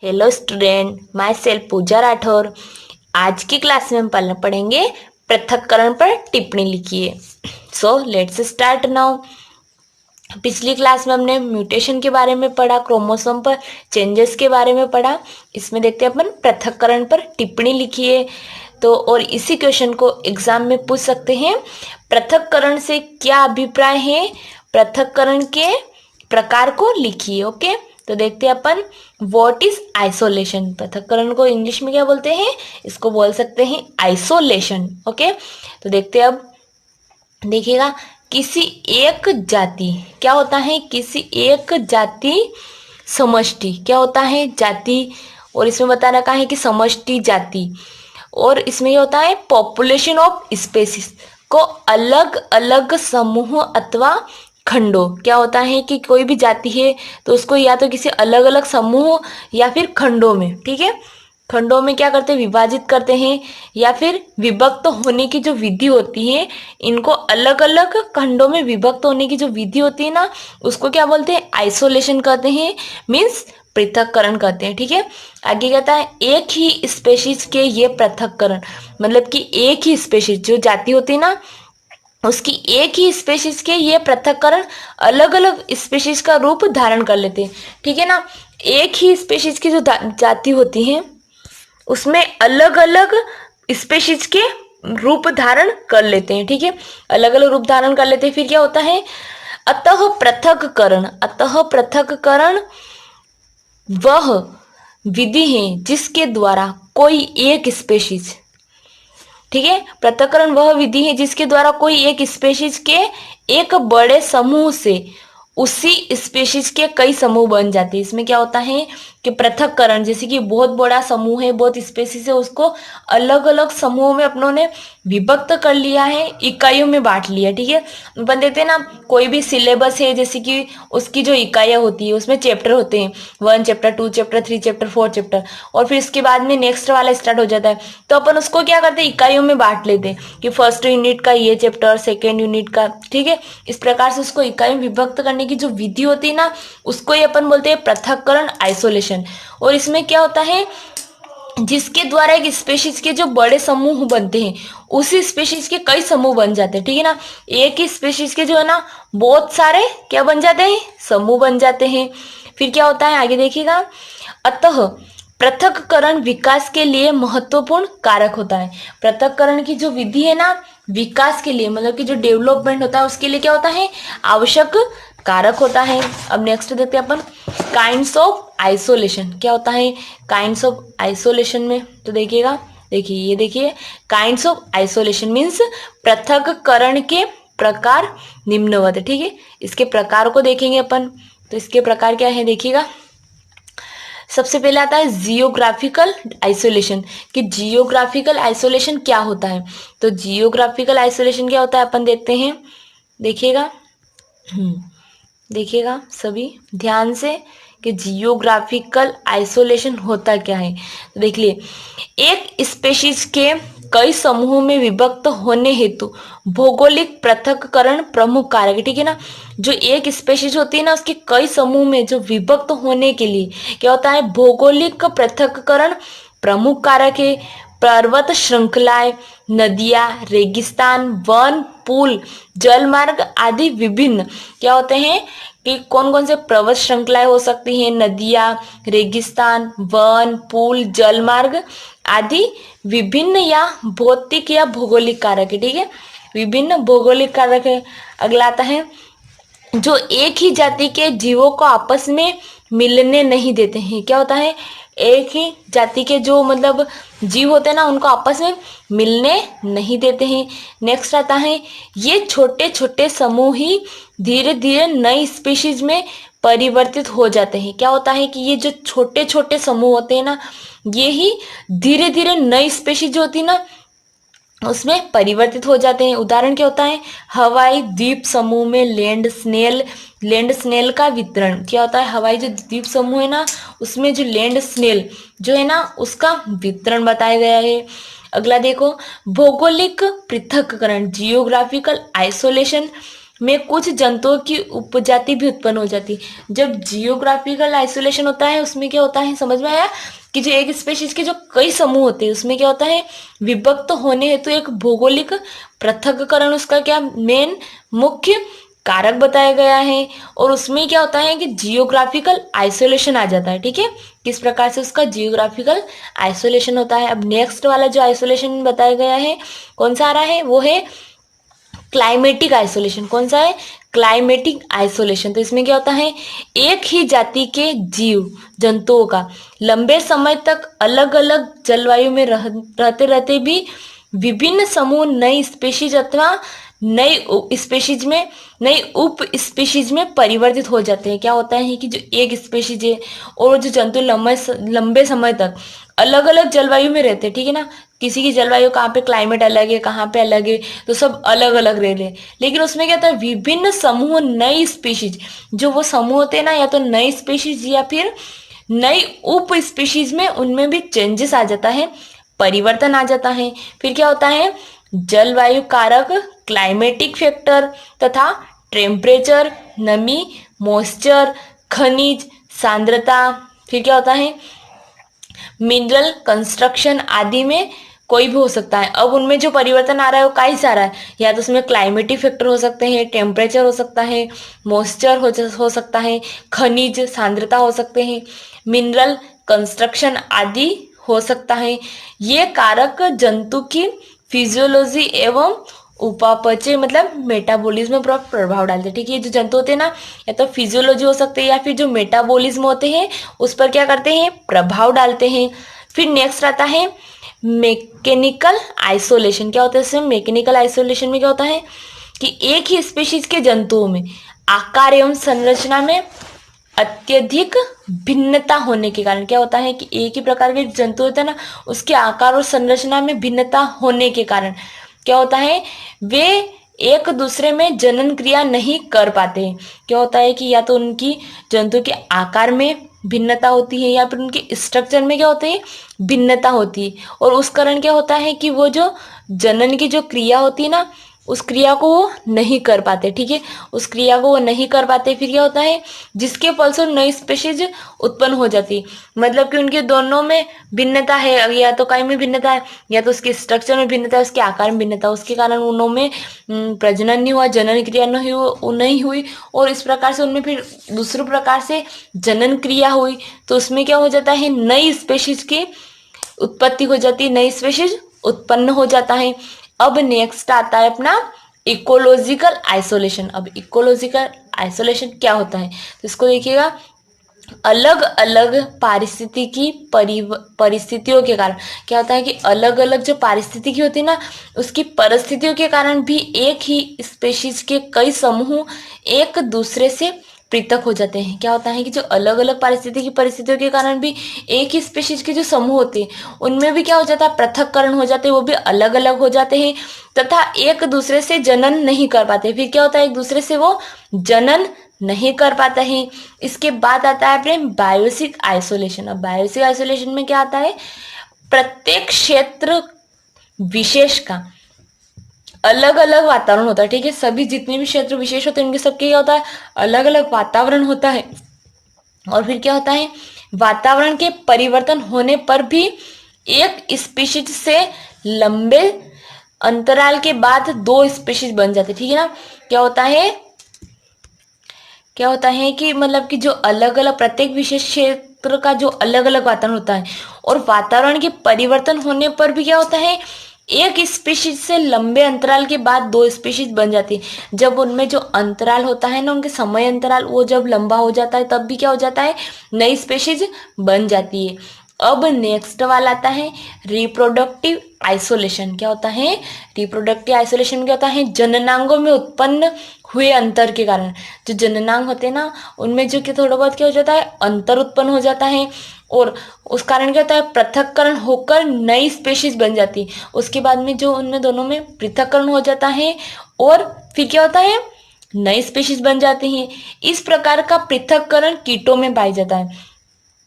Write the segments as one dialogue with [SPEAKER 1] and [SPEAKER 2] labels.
[SPEAKER 1] Hello student, my self पूजा राठौर। आज की class में हम पढ़ेंगे पृथक्करण पर टिप्पणी लिखिए। So let's start now. पिछली क्लास में हमने म्यूटेशन के बारे में पढ़ा, क्रोमोसोम पर चेंजेस के बारे में पढ़ा। इसमें देखते हैं अपन पृथक्करण पर टिप्पणी लिखिए। तो और इसी क्वेश्चन को एग्जाम में पूछ सकते हैं, पृथक्करण से क्या अभिप्राय है, पृथक्करण के प्रकार को लिखिए। ओके, तो देखते हैं अपन व्हाट इज आइसोलेशन। पृथक्करण को इंग्लिश में क्या बोलते हैं, इसको बोल सकते हैं आइसोलेशन। ओके, तो देखते हैं अब। देखिएगा, किसी एक जाति क्या होता है, किसी एक जाति समष्टि क्या होता है, जाति। और इसमें बता रखा है कि समष्टि जाति। और इसमें क्या होता है, पॉपुलेशन ऑफ स्पेसिस को अलग अलग समूह अथवा खंडों। क्या होता है कि कोई भी जाति है तो उसको या तो किसी अलग अलग समूह या फिर खंडों में, ठीक है, खंडों में क्या करते हैं, विभाजित करते हैं। या फिर विभक्त होने की जो विधि होती है, इनको अलग अलग खंडों में विभक्त होने की जो विधि होती है ना, उसको क्या बोलते हैं, आइसोलेशन कहते हैं, मीन्स पृथक्करण कहते हैं। ठीक है, आगे कहता है एक ही स्पेशीज के ये पृथक्करण, मतलब कि एक ही स्पेशीज जो जाति होती है ना, उसकी एक ही स्पेशीज के ये पृथक्करण अलग अलग स्पेशीज का रूप धारण कर लेते हैं। ठीक है ना, एक ही स्पेशीज की जो जाति होती है उसमें अलग अलग स्पेशीज के रूप धारण कर लेते हैं। ठीक है, अलग अलग रूप धारण कर लेते हैं। फिर क्या होता है, अतः पृथक्करण। अतः पृथक्करण वह विधि है जिसके द्वारा कोई एक स्पेशीज, ठीक है, पृथक्करण वह विधि है जिसके द्वारा कोई एक स्पेशीज के एक बड़े समूह से उसी स्पेशीज के कई समूह बन जाते हैं। इसमें क्या होता है कि पृथक्करण, जैसे कि बहुत बड़ा समूह है, बहुत स्पेशीज है, उसको अलग अलग समूहों में अपनों ने विभक्त कर लिया है, इकाइयों में बांट लिया। ठीक है, अपन देखते हैं ना, कोई भी सिलेबस है, जैसे कि उसकी जो इकाइयां होती है उसमें चैप्टर होते हैं, 1 चैप्टर, 2 चैप्टर, 3 चैप्टर, 4 चैप्टर, और फिर इसके बाद में नेक्स्ट वाला स्टार्ट हो जाता है। तो अपन उसको क्या करते हैं, इकाइयों में बांट लेते हैं कि फर्स्ट यूनिट का ये चैप्टर, सेकेंड यूनिट का। ठीक है, इस प्रकार से उसको इकाइयों में विभक्त करने की जो विधि होती है ना, उसको ही अपन बोलते हैं पृथक्करण, आइसोलेशन। और इसमें क्या होता है, जिसके द्वारा एक स्पेशीज के जो बड़े समूह बनते हैं, उसी स्पेशीज के कई समूह बन जाते हैं। ठीक है ना, एक ही स्पेशीज के जो है ना बहुत सारे क्या बन जाते हैं, समूह बन जाते हैं। फिर क्या होता है, आगे देखिएगा, अतः पृथक्करण विकास के लिए महत्वपूर्ण कारक होता है। पृथक्करण की जो विधि है ना, विकास के लिए, मतलब कि जो डेवलपमेंट होता है उसके लिए क्या होता है, आवश्यक कारक होता है। अब नेक्स्ट देखते हैं अपन, काइंड्स ऑफ आइसोलेशन। क्या होता है काइंड्स ऑफ आइसोलेशन में, तो देखिएगा, देखिए ये देखिए, काइंड्स ऑफ आइसोलेशन मीन्स पृथक्करण के प्रकार निम्नवत है। ठीक है, इसके प्रकार को देखेंगे अपन। तो इसके प्रकार क्या है, देखिएगा, सबसे पहले आता है जियोग्राफिकल आइसोलेशन। कि जियोग्राफिकल आइसोलेशन क्या होता है, तो जियोग्राफिकल आइसोलेशन क्या होता है अपन देखते हैं। देखिएगा, देखिएगा सभी ध्यान से कि जियोग्राफिकल आइसोलेशन होता क्या है। तो देख लिए, एक स्पेशीज के कई समूहों में विभक्त होने हेतु भौगोलिक पृथक्करण प्रमुख कारक है। ठीक है ना, जो एक स्पेशीज होती है ना, उसके कई समूह में जो विभक्त होने के लिए क्या होता है, भौगोलिक पृथक्करण प्रमुख कारक है। पर्वत श्रृंखलाएं, नदियां, रेगिस्तान, वन, पुल, जलमार्ग आदि विभिन्न क्या होते हैं कि कौन कौन से पर्वत श्रृंखलाएं हो सकती हैं, नदियां, रेगिस्तान, वन, पुल, जलमार्ग आदि विभिन्न या भौतिक या भौगोलिक कारक है। ठीक है, विभिन्न भौगोलिक कारक है। अगला आता है, जो एक ही जाति के जीवों को आपस में मिलने नहीं देते हैं। क्या होता है, एक ही जाति के जो मतलब जीव होते हैं ना, उनको आपस में मिलने नहीं देते हैं। नेक्स्ट आता है, ये छोटे छोटे समूह ही धीरे धीरे नई स्पीशीज में परिवर्तित हो जाते हैं। क्या होता है कि ये जो छोटे छोटे समूह होते हैं ना, ये ही धीरे धीरे नई स्पीशीज जो होती है ना उसमें परिवर्तित हो जाते हैं। उदाहरण क्या होता है, हवाई द्वीप समूह में लैंड स्नेल का वितरण। क्या होता है, हवाई जो द्वीप समूह है ना, उसमें जो लैंड स्नेल जो है ना, उसका वितरण बताया गया है। अगला देखो, भौगोलिक पृथक्करण, जियोग्राफिकल आइसोलेशन में कुछ जंतुओं की उपजाति भी उत्पन्न हो जाती है। जब जियोग्राफिकल आइसोलेशन होता है उसमें क्या होता है, समझ में आया कि जो एक स्पेशीज के जो कई समूह होते हैं उसमें क्या होता है, विभक्त होने हेतु एक भौगोलिक पृथक्करण उसका क्या मेन मुख्य कारक बताया गया है। और उसमें क्या होता है कि जियोग्राफिकल आइसोलेशन आ जाता है। ठीक है, किस प्रकार से उसका जियोग्राफिकल आइसोलेशन होता है। अब नेक्स्ट वाला जो आइसोलेशन बताया गया है कौन सा आ रहा है, वो है क्लाइमेटिक आइसोलेशन। कौन सा है, क्लाइमेटिक आइसोलेशन। तो इसमें क्या होता है, एक ही जाति के जीव जंतुओं का लंबे समय तक अलग अलग जलवायु में रहते रहते भी विभिन्न समूह नई स्पेशीज अथवा नई उप स्पेशीज में परिवर्तित हो जाते हैं। क्या होता है कि जो एक स्पेशीज है और जो जंतु लंबे समय तक अलग अलग जलवायु में रहते हैं, ठीक है ना, किसी की जलवायु कहाँ पे क्लाइमेट अलग है, कहाँ पे अलग है, तो सब अलग अलग रह रहे, लेकिन उसमें क्या होता है विभिन्न समूह नई स्पीशीज, जो वो समूह होते हैं ना, या तो नई स्पीशीज या फिर नई उप स्पीशीज में उनमें भी चेंजेस आ जाता है, परिवर्तन आ जाता है। फिर क्या होता है, जलवायु कारक, क्लाइमेटिक फैक्टर तथा टेम्परेचर, नमी, मॉइस्चर, खनिज सांद्रता, फिर क्या होता है मिनरल कंस्ट्रक्शन आदि में कोई भी हो सकता है। अब उनमें जो परिवर्तन आ रहा है वो काहे से आ रहा है, या तो उसमें क्लाइमेटिक फैक्टर हो सकते हैं, टेम्परेचर हो सकता है, मॉइस्चर हो सकता है, खनिज सांद्रता हो सकते हैं, मिनरल कंस्ट्रक्शन आदि हो सकता है। ये कारक जंतु की फिजियोलॉजी एवं उपापचय मतलब मेटाबॉलिज्म पर प्रभाव डालते हैं। ठीक है, ये जो जंतु होते हैं ना, या तो फिजियोलॉजी हो सकते हैं या फिर जो मेटाबॉलिज्म होते हैं उस पर क्या करते हैं, प्रभाव डालते हैं। फिर नेक्स्ट आता है मैकेनिकल आइसोलेशन। क्या होता है इसमें, मैकेनिकल आइसोलेशन में क्या होता है कि एक ही स्पीशीज के जंतुओं में आकार एवं संरचना में अत्यधिक भिन्नता होने के कारण, क्या होता है कि एक ही प्रकार के जंतु होते हैं ना, उसके आकार और संरचना में भिन्नता होने के कारण क्या होता है, वे एक दूसरे में जनन क्रिया नहीं कर पाते हैं। क्या होता है कि या तो उनकी जंतु के आकार में भिन्नता होती है या फिर उनके स्ट्रक्चर में क्या होती है, भिन्नता होती है, और उस कारण क्या होता है कि वो जो जनन की जो क्रिया होती है ना, उस क्रिया को वो नहीं कर पाते। ठीक है, उस क्रिया को वो नहीं कर पाते, फिर क्या होता है, जिसके फलस्वरूप नई स्पीशीज उत्पन्न हो जाती, मतलब कि उनके दोनों में भिन्नता है, या तो कहीं में भिन्नता है या तो उसके स्ट्रक्चर में भिन्नता है, उसके आकार में भिन्नता, उसके कारण उनमें प्रजनन नहीं हुआ, जनन क्रिया नहीं हुई, और इस प्रकार से उनमें फिर दूसरे प्रकार से जनन क्रिया हुई, तो उसमें क्या हो जाता है, नई स्पीशीज की उत्पत्ति हो जाती है, नई स्पीशीज उत्पन्न हो जाता है। अब नेक्स्ट आता है अपना इकोलॉजिकल आइसोलेशन। अब इकोलॉजिकल आइसोलेशन क्या होता है, तो इसको देखिएगा, अलग अलग पारिस्थितिकी परिस्थितियों के कारण क्या होता है कि अलग अलग जो पारिस्थितिकी होती है ना, उसकी परिस्थितियों के कारण भी एक ही स्पेशीज के कई समूह एक दूसरे से पृथक हो जाते हैं। क्या होता है कि जो अलग अलग परिस्थितियों के कारण भी एक ही स्पेशीज के जो समूह होते हैं उनमें भी क्या हो जाता है, पृथक्करण हो जाते हैं, वो भी अलग अलग हो जाते हैं तथा एक दूसरे से जनन नहीं कर पाते। फिर क्या होता है, एक दूसरे से वो जनन नहीं कर पाता है। इसके बाद आता है अपने बायोसिक आइसोलेशन। अब बायोसिक आइसोलेशन में क्या आता है, प्रत्येक क्षेत्र विशेष का अलग अलग वातावरण होता है। ठीक है, सभी जितने भी क्षेत्र विशेष होते हैं उनके सबके क्या होता है, अलग अलग वातावरण होता है। और फिर क्या होता है, वातावरण के परिवर्तन होने पर भी एक स्पीशीज से लंबे अंतराल के बाद दो स्पीशीज बन जाते। ठीक है ना, क्या होता है कि मतलब कि जो अलग अलग प्रत्येक विशेष क्षेत्र का जो अलग अलग वातावरण होता है, और वातावरण के परिवर्तन होने पर भी क्या होता है, एक स्पीशीज से लंबे अंतराल के बाद दो स्पीशीज बन जाती है। जब उनमें जो अंतराल होता है ना, उनके समय अंतराल वो जब लंबा हो जाता है तब भी क्या हो जाता है, नई स्पीशीज बन जाती है। अब नेक्स्ट वाला आता है रिप्रोडक्टिव आइसोलेशन। क्या होता है, रिप्रोडक्टिव आइसोलेशन में क्या होता है, जननांगों में उत्पन्न हुए अंतर के कारण, जो जननांग होते हैं ना उनमें जो कि थोड़ा बहुत क्या हो जाता है, अंतर उत्पन्न हो जाता है, और उस कारण क्या होता है, पृथक्करण होकर नई स्पेशीज बन जाती है। उसके बाद में जो उनमें दोनों में पृथक्करण हो जाता है और फिर क्या होता है, नई स्पेशीज बन जाती हैं। इस प्रकार का पृथक्करण कीटों में पाया जाता है।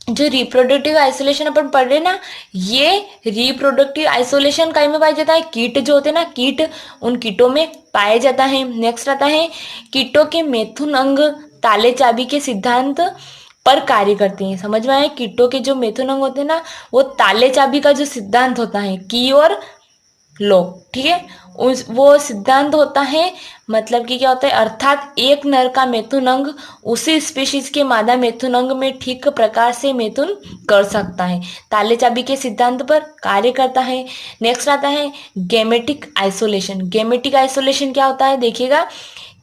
[SPEAKER 1] जो रिप्रोडक्टिव आइसोलेशन अपन पढ़ रहे ना, ये रिप्रोडक्टिव आइसोलेशन कहीं में पाया जाता है, कीट जो होते हैं ना, कीट, उन कीटों में पाया जाता है। नेक्स्ट आता है कीटों के मैथुन अंग ताले चाबी के सिद्धांत पर कार्य करते हैं। समझ में आया, कीटों के जो मैथुन अंग होते हैं ना, वो ताले चाबी का जो सिद्धांत होता है, की और लोग, ठीक है, उस वो सिद्धांत होता है, मतलब कि क्या होता है, अर्थात एक नर का मैथुन अंग उसी स्पीशीज के मादा मैथुन अंग में ठीक प्रकार से मैथुन कर सकता है, ताले चाबी के सिद्धांत पर कार्य करता है। नेक्स्ट आता है गेमेटिक आइसोलेशन। गेमेटिक आइसोलेशन क्या होता है, देखिएगा,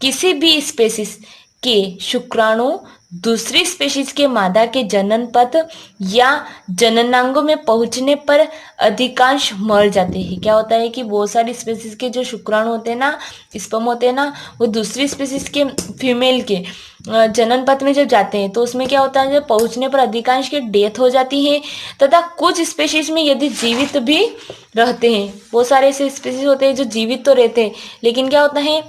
[SPEAKER 1] किसी भी स्पेसीज के शुक्राणु दूसरी स्पेशीज के मादा के जनन पथ या जननांगों में पहुंचने पर अधिकांश मर जाते हैं। क्या होता है कि बहुत सारी स्पेसीज के जो शुक्राणु होते हैं ना, स्पर्म होते हैं ना, वो दूसरी स्पेसीज के फीमेल के जनन पथ में जब जाते हैं तो उसमें क्या होता है, जब पहुंचने पर अधिकांश की डेथ हो जाती है, तथा कुछ स्पेशीज में यदि जीवित भी रहते हैं, बहुत सारे ऐसे स्पेसीज होते हैं जो जीवित तो रहते हैं, लेकिन क्या होता है,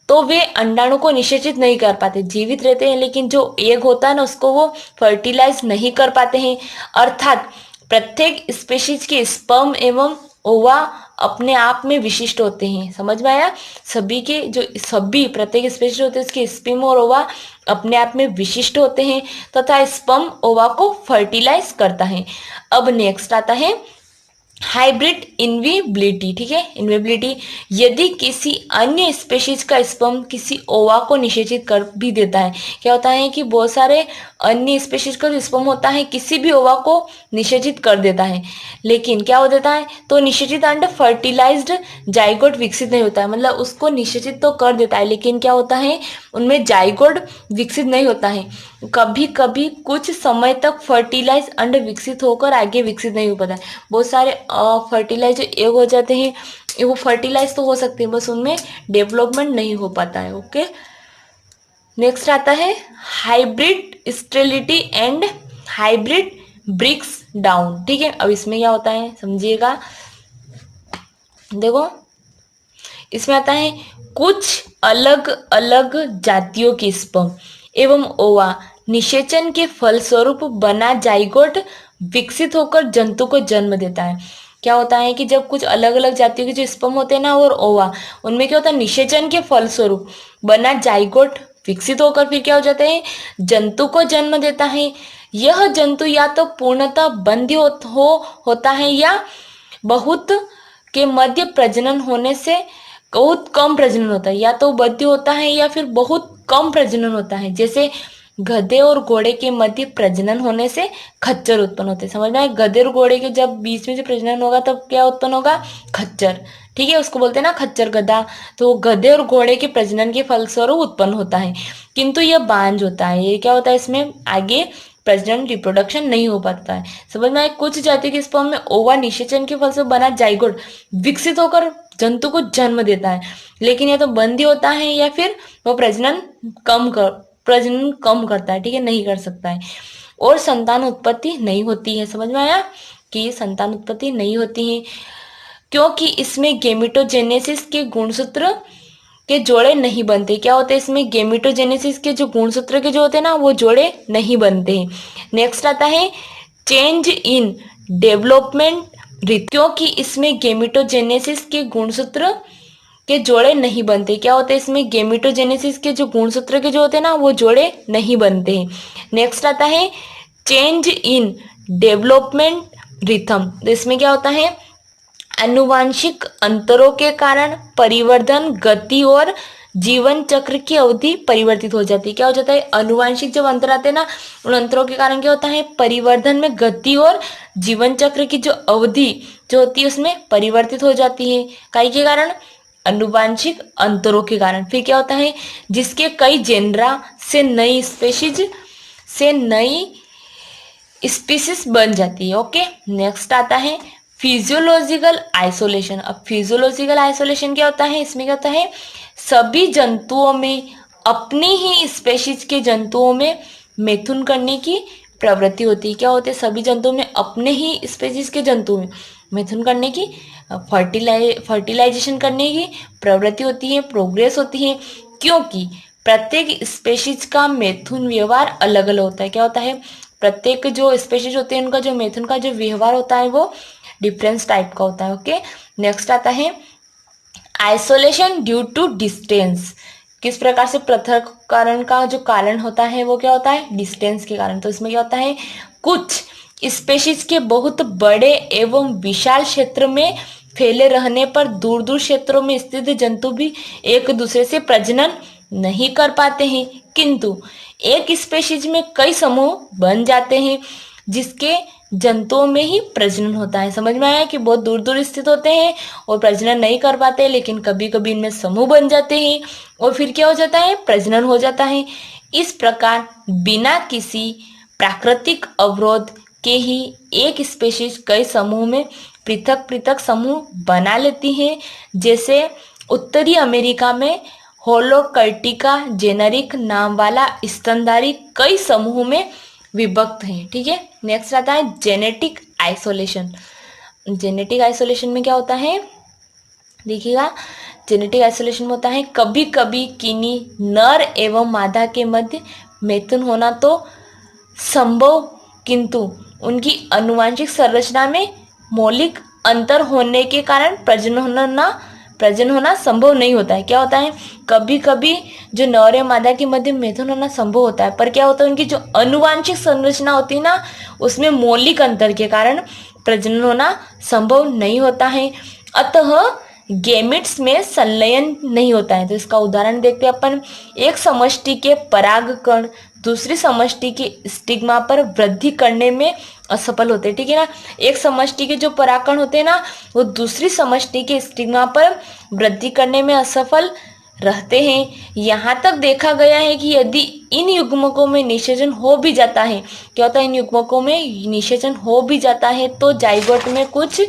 [SPEAKER 1] वे अंडाणु को निषेचित नहीं कर पाते, जीवित रहते हैं लेकिन जो एग होता है ना, उसको वो फर्टिलाइज नहीं कर पाते हैं। अर्थात प्रत्येक स्पेशीज के स्पर्म एवं ओवा अपने आप में विशिष्ट होते हैं। समझ में आया, सभी के जो सभी प्रत्येक स्पेशीज होते हैं, उसके स्पर्म और ओवा अपने आप में विशिष्ट होते हैं तथा स्पर्म ओवा को फर्टिलाइज करता है। अब नेक्स्ट आता है हाइब्रिड इनविबिलिटी, ठीक है, इनविबिलिटी, यदि किसी अन्य स्पेशीज का स्पर्म किसी ओवा को निषेचित कर भी देता है। क्या होता है कि बहुत सारे अन्य स्पेशीज का जो स्पर्म होता है किसी भी ओवा को निषेचित कर देता है, लेकिन क्या हो देता है, तो निषेचित अंड फर्टिलाइज्ड जाइगोट विकसित नहीं होता है, मतलब उसको निषेचित तो कर देता है लेकिन क्या होता है, उनमें जाइगोट विकसित नहीं होता है। कभी कभी कुछ समय तक फर्टिलाइज अंड विकसित होकर आगे विकसित नहीं हो पाता है। बहुत सारे फर्टिलाइज एग हो जाते हैं, वो फर्टिलाइज तो हो सकते हैं, बस उनमें डेवलपमेंट नहीं हो पाता है। ओके, नेक्स्ट आता है hybrid sterility and hybrid breakdown, ठीक है। अब इसमें क्या होता है समझिएगा, देखो इसमें आता है कुछ अलग अलग जातियों के स्पर्म एवं ओवा निषेचन के फलस्वरूप बना जाइगोट विकसित होकर जंतु को जन्म देता है। क्या होता है कि जब कुछ अलग अलग जातियों के जो स्पर्म होते हैं ना और ओवा, उनमें क्या होता है, निषेचन के फलस्वरूप बना जाइगोट विकसित होकर फिर क्या हो जाता है, जंतु को जन्म देता है। यह जंतु या तो पूर्णतः बंदी होता है या बहुत के मध्य प्रजनन होने से बहुत कम प्रजनन होता है, या तो बद्य होता है या फिर बहुत कम प्रजनन होता है। जैसे गधे और घोड़े के मध्य प्रजनन होने से खच्चर उत्पन्न होते हैं। समझ में आए, गधे और घोड़े के जब बीच में से प्रजनन होगा तब क्या उत्पन्न होगा, खच्चर, ठीक है, उसको बोलते हैं ना खच्चर गधा। तो गधे और घोड़े के प्रजनन के फलस्वरूप उत्पन्न होता है, किंतु यह बांझ होता है। ये क्या होता है, इसमें आगे प्रजनन रिप्रोडक्शन नहीं हो पाता है। समझ में आए, कुछ जाति के स्पर्म में ओवा निषेचन के फल से बना जाइगोट विकसित होकर जंतु को जन्म देता है, लेकिन या तो बंदी होता है या फिर वो प्रजनन कम करता है, ठीक है, नहीं कर सकता है, और संतान उत्पत्ति नहीं होती है। समझ में आया कि संतान उत्पत्ति नहीं होती है क्योंकि इसमें गेमिटोजेनेसिस के गुणसूत्र के जोड़े नहीं बनते। क्या होते हैं इसमें, गेमिटोजेनेसिस के जो गुणसूत्र के जो होते हैं ना, वो जोड़े नहीं बनते हैं। नेक्स्ट आता है चेंज इन डेवलपमेंट रिथ, क्योंकि इसमें गेमिटोजेनेसिस के गुणसूत्र के जोड़े नहीं बनते। क्या होते हैं इसमें, गेमिटोजेनेसिस के जो गुणसूत्र के जो होते हैं ना, वो जोड़े नहीं बनते हैं। नेक्स्ट आता है चेंज इन डेवलपमेंट रिथम, तो इसमें क्या होता है, आनुवांशिक अंतरों के कारण परिवर्धन गति और जीवन चक्र की अवधि परिवर्तित हो जाती है। क्या हो जाता है, आनुवांशिक जब अंतर आते हैं ना, उन अंतरों के कारण क्या होता है, परिवर्धन में गति और जीवन चक्र की जो अवधि जो होती है उसमें परिवर्तित हो जाती है। काई के कारण, आनुवांशिक अंतरों के कारण। फिर क्या होता है, जिसके कई जेनरा से नई स्पीसीज बन जाती है। ओके, नेक्स्ट आता है फिजियोलॉजिकल आइसोलेशन। अब फिजियोलॉजिकल आइसोलेशन क्या होता है, इसमें क्या होता है, सभी जंतुओं में अपनी ही स्पेशीज के जंतुओं में मैथुन करने की प्रवृत्ति होती है। क्या होते हैं, सभी जंतुओं में अपने ही स्पेशीज के जंतुओं में मैथुन करने की, फर्टिलाइजेशन करने की प्रवृत्ति होती है, प्रोग्रेस होती है, क्योंकि प्रत्येक स्पेशीज का मैथुन व्यवहार अलग अलग होता है। क्या होता है, प्रत्येक जो स्पेशीज होते हैं उनका जो मेथड का जो व्यवहार होता है वो डिफरेंस टाइप का होता है। ओके, नेक्स्ट आता है आइसोलेशन ड्यू टू डिस्टेंस। किस प्रकार से पृथक्करण का जो कारण होता है वो क्या होता है, डिस्टेंस के कारण। तो इसमें क्या होता है, कुछ स्पेशीज के बहुत बड़े एवं विशाल क्षेत्र में फैले रहने पर दूर दूर क्षेत्रों में स्थित जंतु भी एक दूसरे से प्रजनन नहीं कर पाते हैं, किंतु एक स्पेशीज में कई समूह बन जाते हैं जिसके जंतुओं में ही प्रजनन होता है। समझ में आया कि बहुत दूर दूर स्थित होते हैं और प्रजनन नहीं कर पाते, लेकिन कभी कभी इनमें समूह बन जाते हैं और फिर क्या हो जाता है, प्रजनन हो जाता है। इस प्रकार बिना किसी प्राकृतिक अवरोध के ही एक स्पेशीज कई समूह में पृथक पृथक समूह बना लेती है। जैसे उत्तरी अमेरिका में होलोकर्टिका जेनेरिक नाम वाला स्तनधारी कई समूह में विभक्त है। ठीक है, नेक्स्ट आता है जेनेटिक आइसोलेशन। जेनेटिक आइसोलेशन में क्या होता है, देखिएगा, जेनेटिक आइसोलेशन में होता है कभी कभी किन्हीं नर एवं मादा के मध्य मैथुन होना तो संभव, किंतु उनकी आनुवंशिक संरचना में मौलिक अंतर होने के कारण प्रजनन होना संभव नहीं होता है। क्या होता है, कभी कभी जो नर एवं मादा के मध्य मैथुन होना संभव होता है, पर क्या होता है, उनकी जो आनुवंशिक संरचना होती है ना, उसमें मौलिक अंतर के कारण प्रजनन होना संभव नहीं होता है। अतः गैमेट्स में संलयन नहीं होता है। तो इसका उदाहरण देखते हैं अपन। एक समष्टि के परागकण दूसरी समष्टि के स्टिग्मा पर वृद्धि करने में असफल होते हैं। ठीक है ना, एक समष्टि के जो परागकण होते हैं ना, वो दूसरी समष्टि के स्टिग्मा पर वृद्धि करने में असफल रहते हैं। यहाँ तक देखा गया है कि यदि इन युग्मकों में निषेचन हो भी जाता है, क्या होता है, इन युग्मकों में निषेचन हो भी जाता है तो जाइगोट में कुछ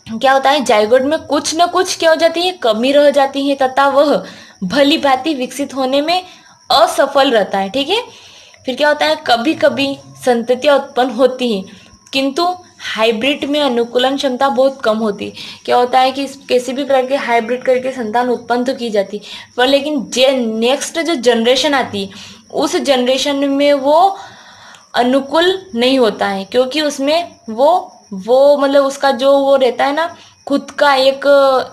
[SPEAKER 1] क्या होता है, जाइगोट में कुछ न कुछ क्या हो जाती है, कमी रह जाती है तथा वह भली भांति विकसित होने में असफल रहता है। ठीक है, फिर क्या होता है, कभी कभी संततियां उत्पन्न होती हैं किंतु हाइब्रिड में अनुकूलन क्षमता बहुत कम होती। क्या होता है कि किसी भी प्रकार के हाइब्रिड करके संतान उत्पन्न तो की जाती, पर लेकिन नेक्स्ट जो जनरेशन आती है उस जनरेशन में वो अनुकूल नहीं होता है, क्योंकि उसमें वो मतलब उसका जो वो रहता है ना, खुद का एक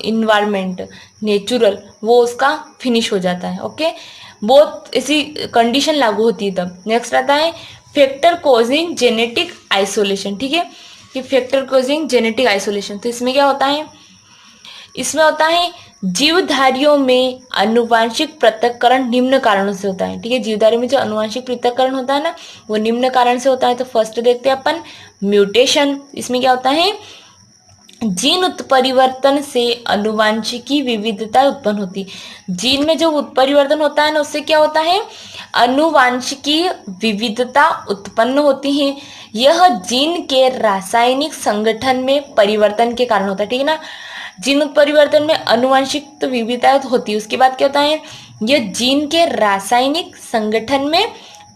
[SPEAKER 1] इन्वायरमेंट नेचुरल, वो उसका फिनिश हो जाता है। ओके, बहुत ऐसी कंडीशन लागू होती है तब। नेक्स्ट आता है फैक्टर कॉजिंग जेनेटिक आइसोलेशन। ठीक है, कि फैक्टर कॉजिंग जेनेटिक आइसोलेशन, तो इसमें क्या होता है, इसमें होता है जीवधारियों में आनुवंशिक पृथक्करण निम्न कारणों से होता है। ठीक है, जीवधारियों में जो आनुवंशिक पृथक्करण होता है ना, वो निम्न कारण से होता है। तो फर्स्ट देखते हैं अपन म्यूटेशन। इसमें क्या होता है, जीन उत्परिवर्तन से आनुवंशिकी विविधता उत्पन्न होती। जीन में जो उत्परिवर्तन होता है ना, उससे क्या होता है, आनुवंशिकी विविधता उत्पन्न होती है। यह जीन के रासायनिक संगठन में परिवर्तन के कारण होता है। ठीक है ना, जीन उत्परिवर्तन में आनुवंशिक तो विविधता होती है, उसके बाद क्या होता है, यह जीन के रासायनिक संगठन में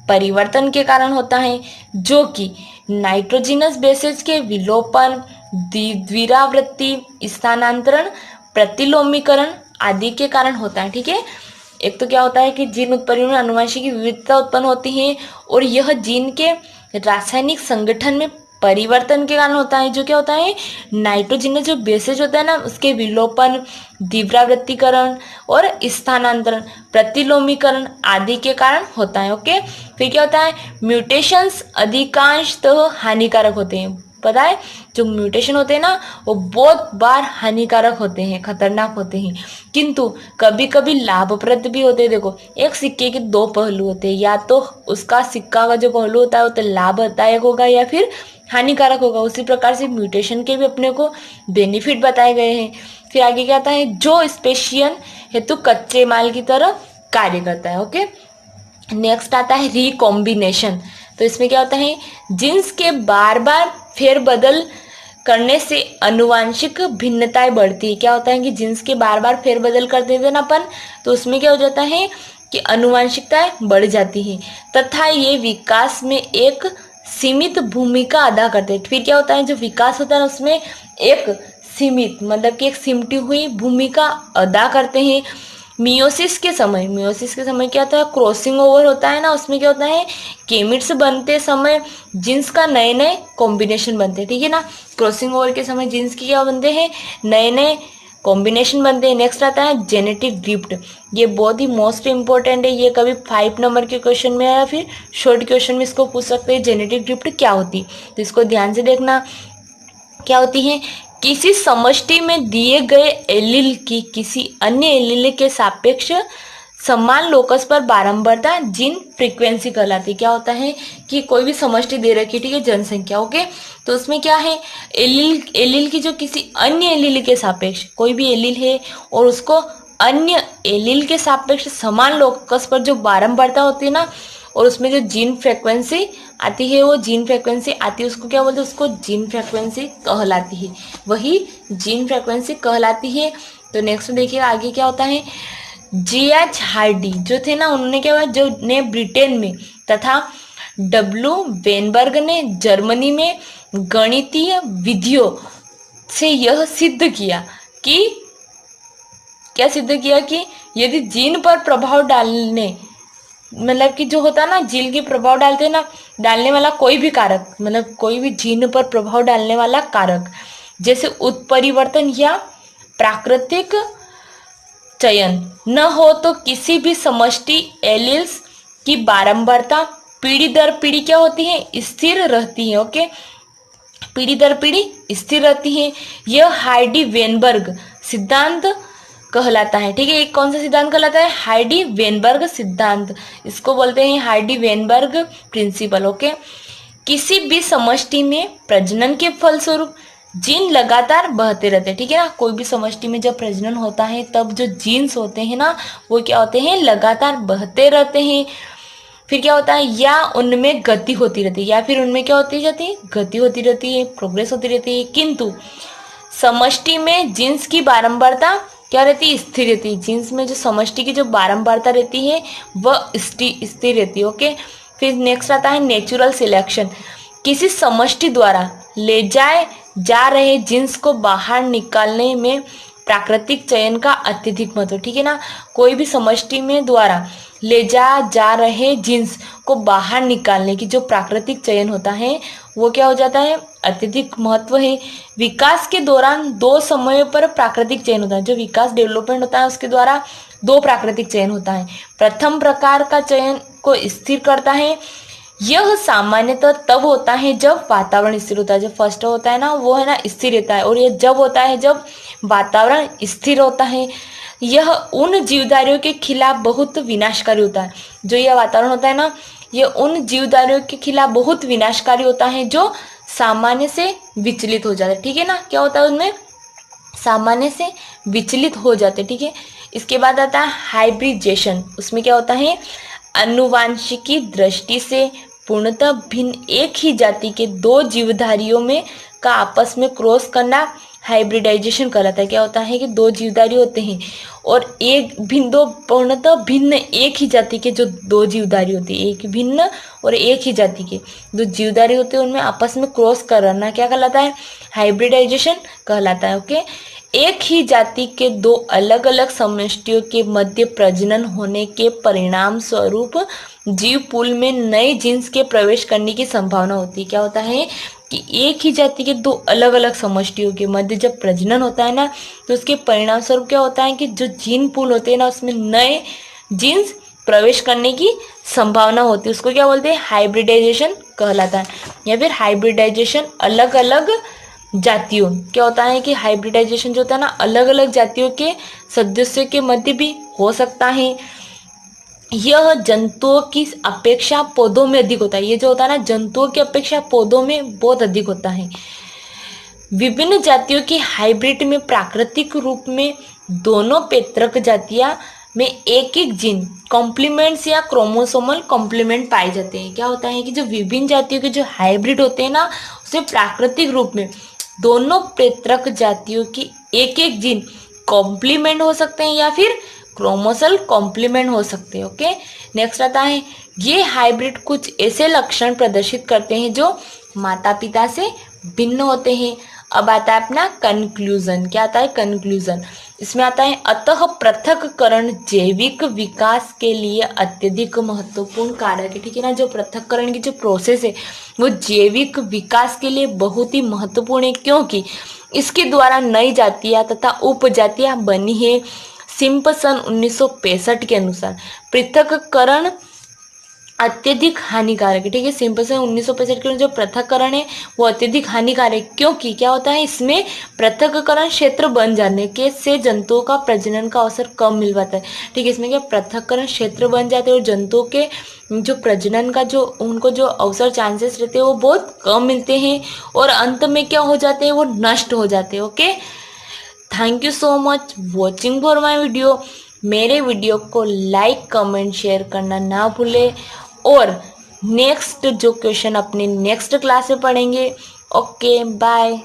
[SPEAKER 1] परिवर्तन के कारण होता है, जो कि नाइट्रोजिनस बेसेज के विलोपन, द्विरावृत्ति, स्थानांतरण, प्रतिलोमीकरण आदि के कारण होता है। ठीक है, एक तो क्या होता है कि जीन उत्परिवर्तन में आनुवंशिक विविधता उत्पन्न होती है और यह जीन के रासायनिक संगठन में परिवर्तन के कारण होता है, जो क्या होता है, नाइट्रोजिनस जो बेसेज होता है ना, उसके विलोपन, द्विरावृत्तीकरण और स्थानांतरण, प्रतिलोमीकरण आदि के कारण होता है। ओके, फिर क्या होता है, म्यूटेशंस अधिकांशतः हानिकारक होते हैं। पता है, जो म्यूटेशन होते हैं ना, वो बहुत बार हानिकारक होते हैं, खतरनाक होते हैं, किंतु कभी कभी लाभप्रद भी होते हैं। देखो, एक सिक्के के दो पहलू होते हैं, या तो उसका सिक्का का जो पहलू होता है वो तो लाभदायक होगा या फिर हानिकारक होगा। उसी प्रकार से म्यूटेशन के भी अपने को बेनिफिट बताए गए हैं। फिर आगे क्या आता है, जो स्पेशियन हेतु कच्चे माल की तरह कार्य करता है। ओके, नेक्स्ट आता है रिकॉम्बिनेशन। तो इसमें क्या होता है, जीन्स के बार बार फेरबदल करने से आनुवंशिक भिन्नताएं बढ़ती है। क्या होता है कि जीन्स के बार बार फेरबदल करते थे ना अपन, तो उसमें क्या हो जाता है कि आनुवंशिकताएं बढ़ जाती है तथा ये विकास में एक सीमित भूमिका अदा करते हैं। फिर क्या होता है, जो विकास होता है उसमें एक सीमित मतलब कि एक सिमटी हुई भूमिका अदा करते हैं। मियोसिस के समय क्या होता है, क्रॉसिंग ओवर होता है ना, उसमें क्या होता है, गेमिट्स बनते समय जीन्स का नए नए कॉम्बिनेशन बनते हैं, ठीक है ना। क्रॉसिंग ओवर के समय जीन्स की क्या बनते हैं, नए नए कॉम्बिनेशन बनते हैं। नेक्स्ट आता है जेनेटिक ड्रिफ्ट, ये बहुत ही मोस्ट इंपॉर्टेंट है, ये कभी 5 नंबर के क्वेश्चन में या फिर शॉर्ट क्वेश्चन में इसको पूछ सकते हैं, जेनेटिक ड्रिफ्ट क्या होती है, तो इसको ध्यान से देखना। क्या होती है, किसी समष्टि में दिए गए एलील की किसी अन्य एलील के सापेक्ष समान लोकस पर बारंबारता जीन फ्रीक्वेंसी कहलाती है। क्या होता है कि कोई भी समष्टि दे रखी, ठीक है, जनसंख्या, ओके, तो उसमें क्या है, एलील की जो किसी अन्य एलील के सापेक्ष, कोई भी एलील है और उसको अन्य एलील के सापेक्ष समान लोकस पर जो बारंबारता होती है ना, और उसमें जो जीन फ्रीक्वेंसी आती है, वो जीन फ्रीक्वेंसी आती है, उसको क्या बोलते हैं, उसको जीन फ्रीक्वेंसी कहलाती है, वही जीन फ्रीक्वेंसी कहलाती है। तो नेक्स्ट देखिए आगे क्या होता है, G.H. हार्डी जो थे ना, उन्होंने क्या हुआ, जो ने ब्रिटेन में तथा W. वेनबर्ग ने जर्मनी में गणितीय विधियों से यह सिद्ध किया कि, क्या सिद्ध किया कि यदि जीन पर प्रभाव डालने, मतलब कि जो होता है ना, जीन के प्रभाव डालते हैं ना, डालने वाला कोई भी कारक, मतलब कोई भी जीन पर प्रभाव डालने वाला कारक, जैसे उत्परिवर्तन या प्राकृतिक चयन न हो, तो किसी भी समष्टि एलील्स की बारंबारता पीढ़ी दर पीढ़ी क्या होती है, स्थिर रहती है, ओके, पीढ़ी दर पीढ़ी स्थिर रहती है। यह हार्डी वेनबर्ग सिद्धांत कहलाता है, ठीक है, एक कौन सा सिद्धांत कहलाता है, हार्डी वेनबर्ग सिद्धांत, इसको बोलते हैं हार्डी वेनबर्ग प्रिंसिपल, ओके। किसी भी समष्टि में प्रजनन के फलस्वरूप जीन लगातार बहते रहते हैं, ठीक है ना, कोई भी समष्टि में जब प्रजनन होता है तब जो जीन्स होते हैं ना, वो क्या होते हैं, लगातार बहते रहते हैं। फिर क्या होता है, या उनमें गति होती रहती है, या फिर उनमें क्या होती जाती है, गति होती रहती है, प्रोग्रेस होती रहती है। किंतु समष्टि में जीन्स की बारंबारता क्या रहती है, स्थिर रहती है, जीन्स में जो समष्टि की जो बारंबारता रहती है वह स्थिर रहती है, ओके। फिर नेक्स्ट आता है नेचुरल सिलेक्शन, किसी समष्टि द्वारा ले जाए जा रहे जीन्स को बाहर निकालने में प्राकृतिक चयन का अत्यधिक महत्व, ठीक है ना, कोई भी समष्टि में द्वारा ले जा रहे जीन्स को बाहर निकालने की जो प्राकृतिक चयन होता है वो क्या हो जाता है, अत्यधिक महत्व है। विकास के दौरान 2 समयों पर प्राकृतिक चयन होता है, जो विकास डेवलपमेंट होता है उसके द्वारा 2 प्राकृतिक चयन होता है। प्रथम प्रकार का चयन को स्थिर करता है, यह सामान्यतः तब होता है जब वातावरण स्थिर होता है, जो फर्स्ट होता है ना वो है ना स्थिर रहता है, और यह जब होता है जब वातावरण स्थिर होता है। यह उन जीवधारियों के खिलाफ बहुत विनाशकारी होता है, जो यह वातावरण होता है ना, यह उन जीवधारियों के खिलाफ बहुत विनाशकारी होता है जो सामान्य से विचलित हो जाते हैं, ठीक है ना, क्या होता है उनमें, सामान्य से विचलित हो जाते, ठीक है। इसके बाद आता है हाइब्रिडेशन, उसमें क्या होता है, आनुवांशिकी दृष्टि से पूर्णतः भिन्न एक ही जाति के 2 जीवधारियों में का आपस में क्रॉस करना हाइब्रिडाइजेशन कहलाता है। क्या होता है कि 2 जीवधारी होते हैं और दो पूर्णतः भिन्न एक ही जाति के जो 2 जीवधारी होते हैं, एक भिन्न और एक ही जाति के 2 जीवधारी होते हैं, उनमें आपस में क्रॉस करना क्या कहलाता है, हाइब्रिडाइजेशन कहलाता है, ओके। एक ही जाति के 2 अलग अलग समष्टियों के मध्य प्रजनन होने के परिणाम स्वरूप जीव पूल में नए जीन्स के प्रवेश करने की संभावना होती है। क्या होता है कि एक ही जाति के 2 अलग अलग समष्टियों के मध्य जब प्रजनन होता है ना, तो उसके परिणाम स्वरूप क्या होता है कि जो जीन पूल होते हैं ना, उसमें नए जीन्स प्रवेश करने की संभावना होती है, उसको क्या बोलते हैं, हाइब्रिडाइजेशन कहलाता है। या फिर हाइब्रिडाइजेशन अलग अलग जातियों, क्या होता है कि हाइब्रिडाइजेशन जो होता है ना, अलग अलग जातियों के सदस्यों के मध्य भी हो सकता है। यह जंतुओं की अपेक्षा पौधों में अधिक होता है, ये जो होता है ना, जंतुओं की अपेक्षा पौधों में बहुत अधिक होता है। विभिन्न जातियों की हाइब्रिड में प्राकृतिक रूप में दोनों पैतृक जातियां में एक एक जीन कॉम्प्लीमेंट्स या क्रोमोसोमल कॉम्प्लीमेंट पाए जाते हैं। क्या होता है कि जो विभिन्न जातियों के जो हाइब्रिड होते हैं ना, उसे प्राकृतिक रूप में दोनों पैतृक जातियों की एक एक जीन कॉम्प्लीमेंट हो सकते हैं या फिर क्रोमोसोमल कॉम्प्लीमेंट हो सकते हैं, ओके। नेक्स्ट आता है, ये हाइब्रिड कुछ ऐसे लक्षण प्रदर्शित करते हैं जो माता पिता से भिन्न होते हैं। अब आता है अपना कंक्लूजन, क्या आता है कंक्लूजन, इसमें आता है अतः पृथक्करण जैविक विकास के लिए अत्यधिक महत्वपूर्ण कारक है। ठीक है ना, जो पृथक्करण की जो प्रोसेस है वो जैविक विकास के लिए बहुत ही महत्वपूर्ण है, क्योंकि इसके द्वारा नई जातियां तथा उपजातियां बनी है। सिम्पसन 1965 के अनुसार पृथक्करण अत्यधिक हानिकारक है। ठीक है, सिम्पसन 1965 के जो पृथक्करण है वो अत्यधिक हानिकारक है, क्योंकि क्या होता है इसमें पृथक्करण क्षेत्र बन जाने के से जंतुओं का प्रजनन का अवसर कम मिल पाता है। ठीक है, इसमें क्या पृथक्करण क्षेत्र बन जाते हैं और जंतुओं के जो प्रजनन का जो उनको जो अवसर चांसेस रहते हैं वो बहुत कम मिलते हैं और अंत में क्या हो जाते हैं, वो नष्ट हो जाते हैं। Okay, thank you so much watching for my video. मेरे वीडियो को लाइक कमेंट शेयर करना ना भूले और नेक्स्ट जो क्वेश्चन अपने नेक्स्ट क्लास में पढ़ेंगे। Okay bye.